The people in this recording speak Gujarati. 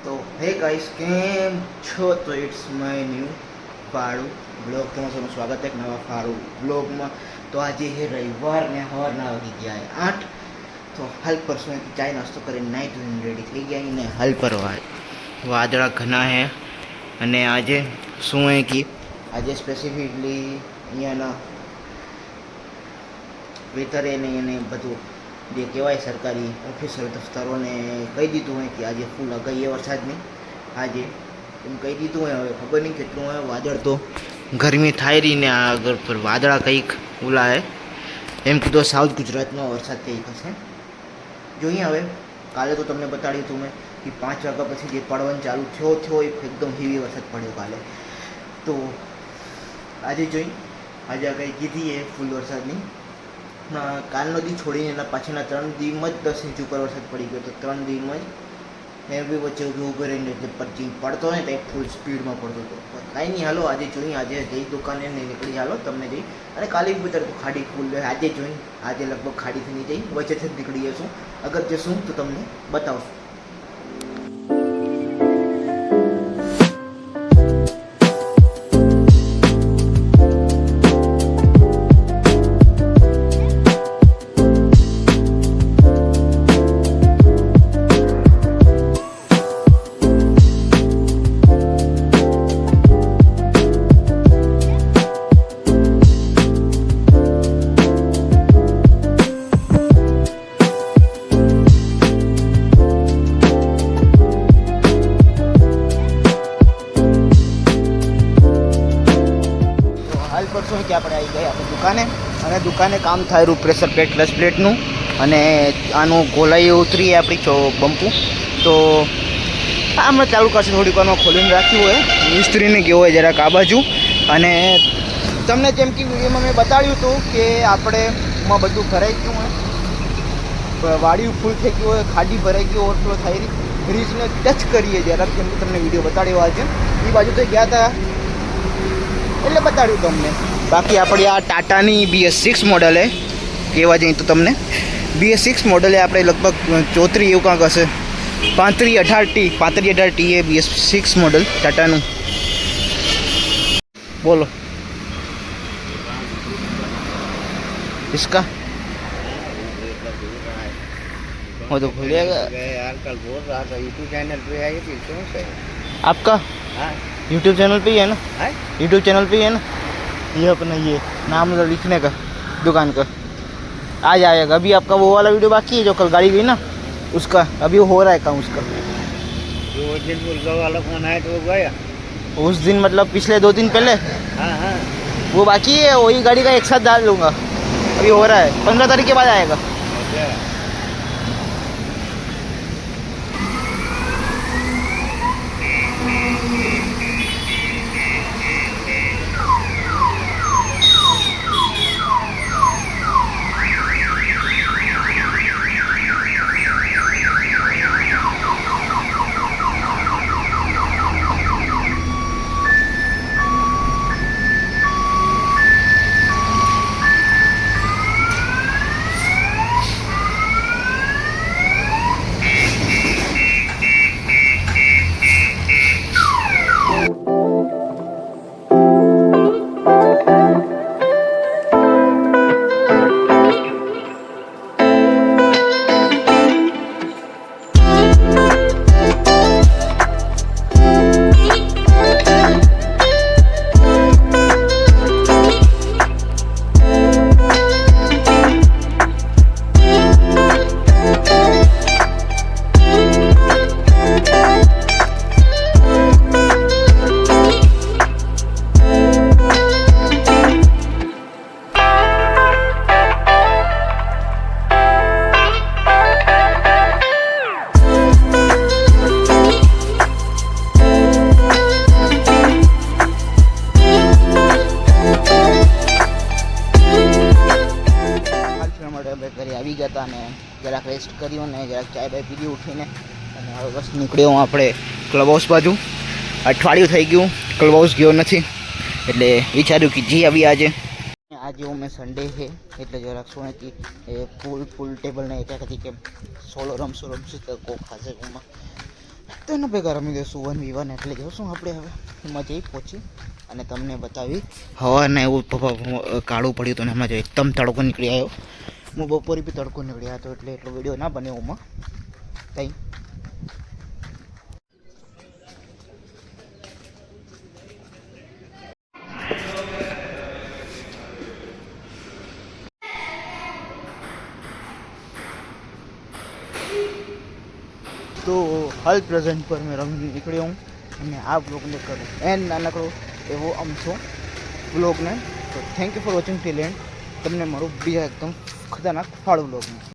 तो हे गाइस કેમ છો? તો ઇટ્સ માય ન્યૂ ફાળું બ્લોગ તમારું સૌનું સ્વાગત છે એક નવા ફાળું બ્લોગમાં. તો આજે હે રવિવાર ને સવારના વાગી ગયા 8. તો હાલ પર શું ચાય નાસ્તો કરીને નાહી ધોઈને રેડી થઈ ગયા ને હાલ પર વાદળા ઘણા હે. અને આજે શું હે કે આજે સ્પેસિફિકલી અહીંયાના વેતરે ને એને બધું જે કહેવાય સરકારી ઓફિસર દફતરોને કહી દીધું હોય કે આજે ફૂલ આગાહી એ વરસાદની આજે એમ કહી દીધું હોય. હવે ખબર નહીં કેટલું હોય વાદળ તો ગરમી થાય રહી ને આગળ પર વાદળા કંઈક ઉલાય એમ કીધું સાઉથ ગુજરાતમાં વરસાદ કંઈક હશે. જોઈએ હવે કાલે તો તમને બતાડ્યું હતું મેં કે 5 વાગ્યા પછી જે પડવાનું ચાલુ થયો એકદમ હેવી વરસાદ પડ્યો કાલે. તો આજે જોઈ આજે આગાહી કીધી એ ફૂલ વરસાદની. કાલનો દી છોડીને એના પાછળના 3 દિવસમાં જ 10 ઇંચ ઉપર વરસાદ પડી ગયો. તો 3 દિવસમાં જ મેં બી વચ્ચે ઊભો રહીને એટલે પછી પડતો ને તો ફૂલ સ્પીડમાં પડતો હતો. કાંઈ નહીં, હાલો આજે જોઈએ. આજે જઈ દુકાને નહીં નીકળી, હાલો તમને જઈ અને કાલે બી બતાડું ખાડી ફૂલ આજે જોઈ. આજે લગભગ ખાડીથી નહીં જઈ, વચ્ચેથી જ નીકળી જશું. અગર જશું તો તમને બતાવશું. શું કે આપણે આવી ગયા આપણે દુકાને અને દુકાને કામ થાય રહ્યું પ્રેશર પ્લેટ ક્લચ પ્લેટનું અને આનું ગોલાઈ ઉતરી આપણી બમ્પુ. તો હમણાં ચાલુ કરશે, થોડીક વારમાં ખોલીને રાખ્યું હોય. મિસ્ત્રીને ગયો હોય જરાક આ બાજુ. અને તમને જેમ કે વિડીયોમાં મેં બતાડ્યું હતું કે આપણે માં બધું ભરાઈ ગયું હોય, વાડિયું ફૂલ થઈ ગયું હોય, ખાડી ભરાઈ ગઈ, ઓવરફ્લો થઈ રીચને ટચ કરીએ જરાક, જેમ કે તમને વિડીયો બતાડ્યો આજે. એ બાજુ તો ગયા હતા એટલે બતાડ્યું તમને. બાકી આપણી આ ટાટાની BS6 મોડલ હે કહેવા જઈએ તો તમને BS6 મોડલ એ આપણે લગભગ 34 એવું કાંક હશે, 3518T એ BS6 મોડલ ટાટાનું. બોલો इसका वो तो भूल गया यार, कल बोल रहा था यूट्यूब चैनल पे है ये क्यों से आपका यूट्यूब चैनल पे ही है ना? यूट्यूब चैनल पे ही है ना? ये अपना ये नाम लिखने का दुकान का आ जाएगा. अभी आपका वो वाला वीडियो बाकी है जो कल गाड़ी गई ना, उसका अभी हो रहा है काम उसका. जो दिन मुर्गा वाला फोन आया तो वो गया उस दिन, मतलब पिछले 2 दिन पहले. हाँ वो बाकी है, वही गाड़ी का एक साथ डाल लूँगा. अभी हो रहा है, 15 तारीख के बाद आएगा. ઘરે આવી ગયા હતા અને જરાક રેસ્ટ કર્યું ને જરાક ચાય બાય પીધી ઉઠીને. અને હવે બસ નીકળ્યો હું આપણે ક્લબ હાઉસ બાજુ. અઠવાડિયું થઈ ગયું ક્લબ હાઉસ ગયો નથી એટલે વિચાર્યું કે જી આવી આજે. આજે હું મેં સન્ડે છે એટલે જરાક શું હતી એ ફૂલ ટેબલ ને એક હતી કે સોલો રમશું તો કોક ખાશે રૂમમાં. તો એના ભેગા રમી દઈશું 1v1 એટલે જોશું આપણે હવે એમાં જઈ પહોંચી અને તમને બતાવી હવાને એવું કાળું પડ્યું હતું ને એમાં જો એકદમ તડકો નીકળી આવ્યો. હું બપોરે બી તડકો નીકળી આવ્યો હતો એટલે એટલો વિડીયો ના બન્યો એમાં કંઈ. तो हाल प्रेजेंट पर मैं रंग निकली हूँ અને આ બ્લોગને કરું એન્ડ નાનકડો એવો અમથો બ્લોગને. તો thank you for watching till and. તમને મારું બીજા એકદમ ખતરનાક ફાળો બ્લોગમાં